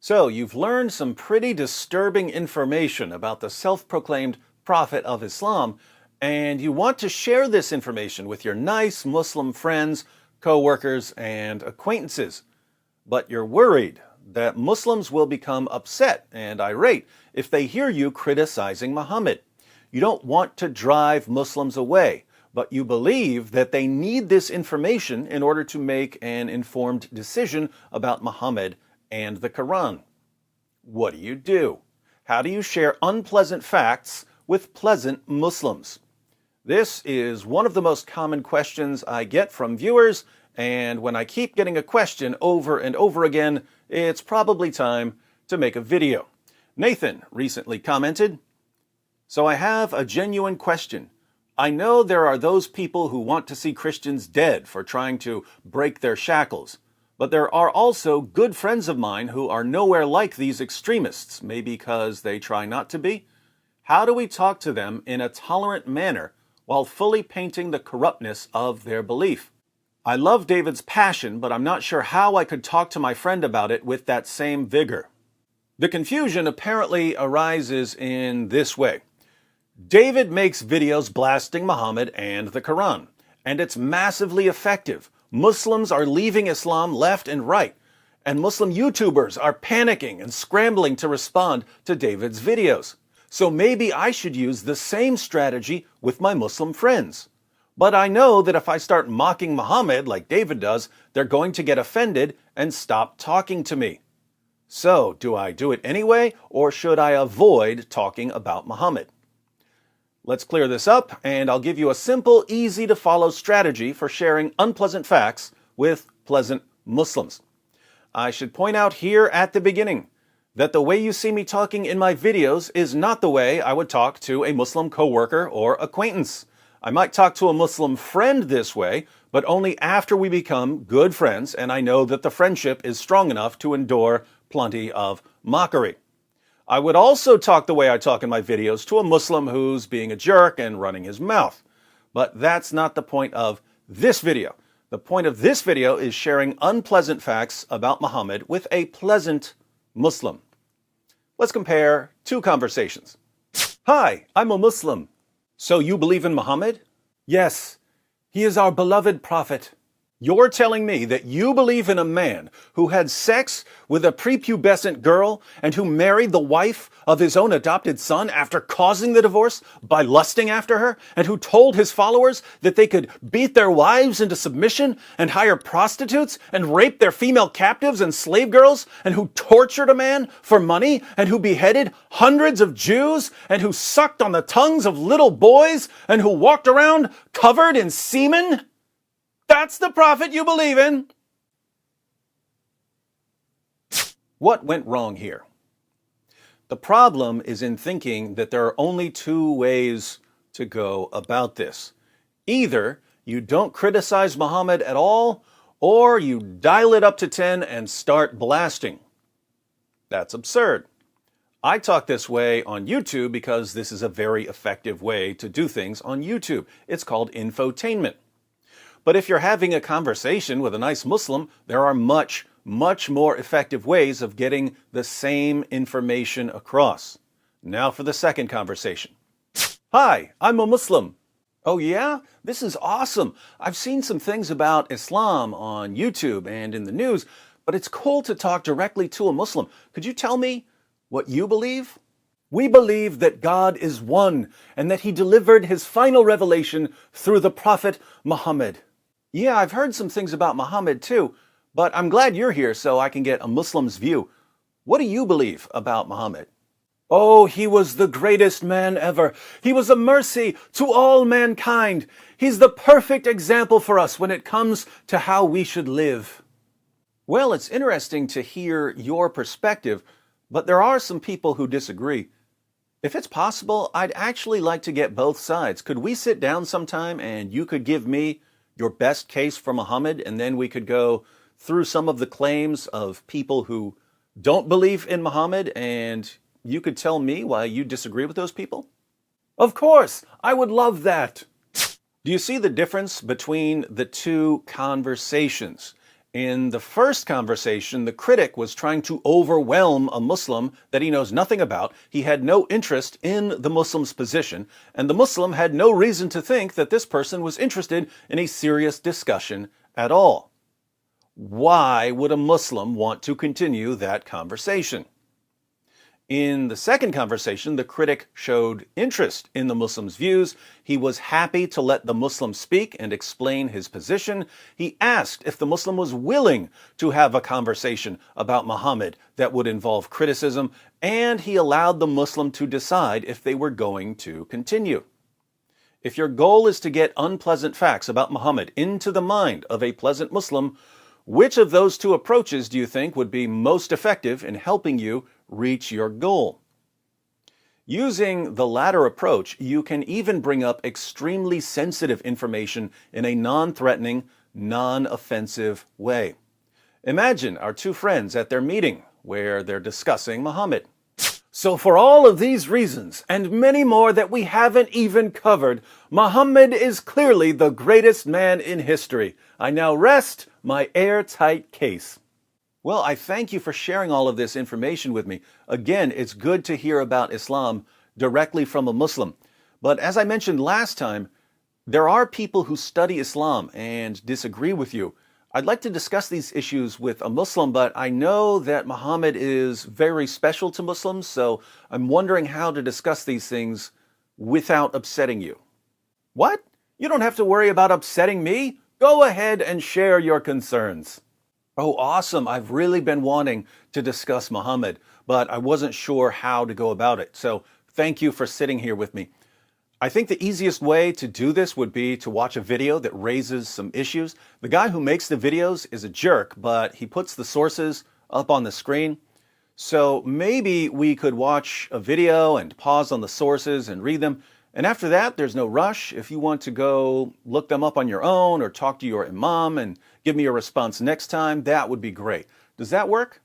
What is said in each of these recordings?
So, you've learned some pretty disturbing information about the self-proclaimed Prophet of Islam, and you want to share this information with your nice Muslim friends, co-workers, and acquaintances. But you're worried that Muslims will become upset and irate if they hear you criticizing Muhammad. You don't want to drive Muslims away, but you believe that they need this information in order to make an informed decision about Muhammad and the Quran. What do? How do you share unpleasant facts with pleasant Muslims? This is one of the most common questions I get from viewers, and when I keep getting a question over and over again, it's probably time to make a video. Nathan recently commented, "So I have a genuine question. I know there are those people who want to see Christians dead for trying to break their shackles. But there are also good friends of mine who are nowhere like these extremists, maybe because they try not to be. How do we talk to them in a tolerant manner while fully painting the corruptness of their belief? I love David's passion, but I'm not sure how I could talk to my friend about it with that same vigor." The confusion apparently arises in this way. David makes videos blasting Muhammad and the Quran, and it's massively effective. Muslims are leaving Islam left and right, and Muslim YouTubers are panicking and scrambling to respond to David's videos. So maybe I should use the same strategy with my Muslim friends. But I know that if I start mocking Muhammad like David does, they're going to get offended and stop talking to me. So, do I do it anyway, or should I avoid talking about Muhammad? Let's clear this up, and I'll give you a simple, easy-to-follow strategy for sharing unpleasant facts with pleasant Muslims. I should point out here at the beginning that the way you see me talking in my videos is not the way I would talk to a Muslim coworker or acquaintance. I might talk to a Muslim friend this way, but only after we become good friends and I know that the friendship is strong enough to endure plenty of mockery. I would also talk the way I talk in my videos to a Muslim who's being a jerk and running his mouth. But that's not the point of this video. The point of this video is sharing unpleasant facts about Muhammad with a pleasant Muslim. Let's compare two conversations. "Hi, I'm a Muslim. So you believe in Muhammad?" "Yes, he is our beloved prophet." You're telling me that you believe in a man who had sex with a prepubescent girl and who married the wife of his own adopted son after causing the divorce by lusting after her, and who told his followers that they could beat their wives into submission and hire prostitutes and rape their female captives and slave girls, and who tortured a man for money, and who beheaded hundreds of Jews, and who sucked on the tongues of little boys, and who walked around covered in semen? That's the prophet you believe in. What went wrong here? The problem is in thinking that there are only two ways to go about this. Either you don't criticize Muhammad at all, or you dial it up to 10 and start blasting. That's absurd. I talk this way on YouTube because this is a very effective way to do things on YouTube. It's called infotainment. But if you're having a conversation with a nice Muslim, there are much more effective ways of getting the same information across. Now for the second conversation. "Hi, I'm a Muslim." "Oh yeah? This is awesome. I've seen some things about Islam on YouTube and in the news, but it's cool to talk directly to a Muslim. Could you tell me what you believe?" "We believe that God is one and that he delivered his final revelation through the Prophet Muhammad." "Yeah, I've heard some things about Muhammad too, but I'm glad you're here so I can get a Muslim's view. What do you believe about Muhammad?" "Oh, he was the greatest man ever. He was a mercy to all mankind. He's the perfect example for us when it comes to how we should live." Well, it's interesting to hear your perspective, but there are some people who disagree. If it's possible, I'd actually like to get both sides. Could we sit down sometime and you could give me your best case for Muhammad, and then we could go through some of the claims of people who don't believe in Muhammad, and you could tell me why you disagree with those people? Of course, I would love that. Do you see the difference between the two conversations? In the first conversation, the critic was trying to overwhelm a Muslim that he knows nothing about. He had no interest in the Muslim's position, and the Muslim had no reason to think that this person was interested in a serious discussion at all. Why would a Muslim want to continue that conversation? In the second conversation, the critic showed interest in the Muslim's views. He was happy to let the Muslim speak and explain his position. He asked if the Muslim was willing to have a conversation about Muhammad that would involve criticism, and he allowed the Muslim to decide if they were going to continue. If your goal is to get unpleasant facts about Muhammad into the mind of a pleasant Muslim, which of those two approaches do you think would be most effective in helping you reach your goal? Using the latter approach, you can even bring up extremely sensitive information in a non-threatening, non-offensive way. Imagine our two friends at their meeting where they're discussing Muhammad. So for all of these reasons, and many more that we haven't even covered, Muhammad is clearly the greatest man in history. I now rest my airtight case. Well, I thank you for sharing all of this information with me. Again, it's good to hear about Islam directly from a Muslim. But as I mentioned last time, there are people who study Islam and disagree with you. I'd like to discuss these issues with a Muslim, but I know that Muhammad is very special to Muslims, so I'm wondering how to discuss these things without upsetting you. What? You don't have to worry about upsetting me? Go ahead and share your concerns. Oh, awesome. I've really been wanting to discuss Muhammad, but I wasn't sure how to go about it. So thank you for sitting here with me. I think the easiest way to do this would be to watch a video that raises some issues. The guy who makes the videos is a jerk, but he puts the sources up on the screen. So maybe we could watch a video and pause on the sources and read them. And after that, there's no rush. If you want to go look them up on your own or talk to your imam and give me a response next time, that would be great. Does that work?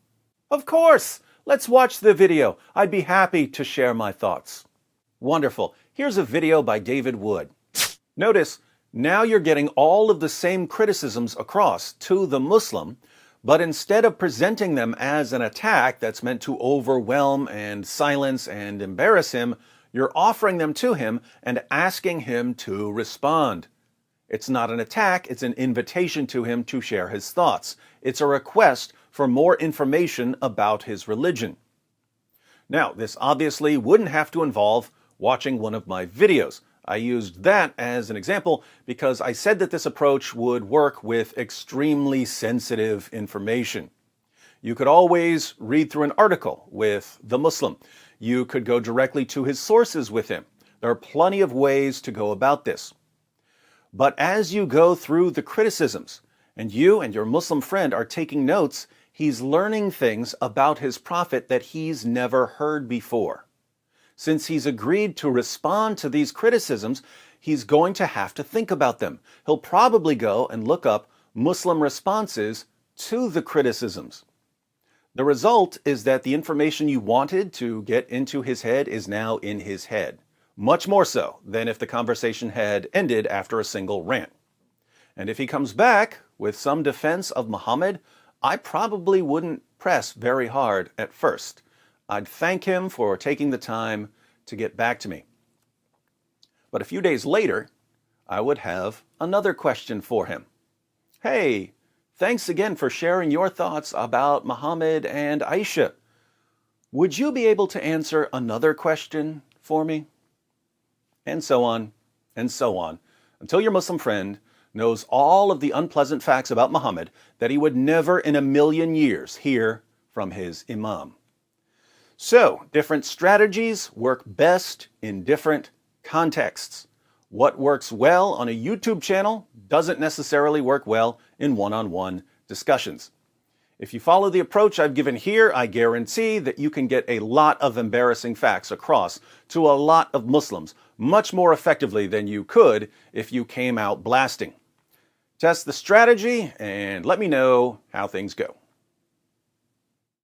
Of course! Let's watch the video. I'd be happy to share my thoughts. Wonderful. Here's a video by David Wood. Notice, now you're getting all of the same criticisms across to the Muslim, but instead of presenting them as an attack that's meant to overwhelm and silence and embarrass him, you're offering them to him and asking him to respond. It's not an attack, it's an invitation to him to share his thoughts. It's a request for more information about his religion. Now, this obviously wouldn't have to involve watching one of my videos. I used that as an example because I said that this approach would work with extremely sensitive information. You could always read through an article with the Muslim. You could go directly to his sources with him. There are plenty of ways to go about this. But as you go through the criticisms, and you and your Muslim friend are taking notes, he's learning things about his prophet that he's never heard before. Since he's agreed to respond to these criticisms, he's going to have to think about them. He'll probably go and look up Muslim responses to the criticisms. The result is that the information you wanted to get into his head is now in his head. Much more so than if the conversation had ended after a single rant. And if he comes back with some defense of Muhammad, I probably wouldn't press very hard at first. I'd thank him for taking the time to get back to me. But a few days later, I would have another question for him. Hey, thanks again for sharing your thoughts about Muhammad and Aisha. Would you be able to answer another question for me? And so on, until your Muslim friend knows all of the unpleasant facts about Muhammad that he would never in a million years hear from his imam. So, different strategies work best in different contexts. What works well on a YouTube channel doesn't necessarily work well in one-on-one discussions. If you follow the approach I've given here, I guarantee that you can get a lot of embarrassing facts across to a lot of Muslims much more effectively than you could if you came out blasting. Test the strategy and let me know how things go.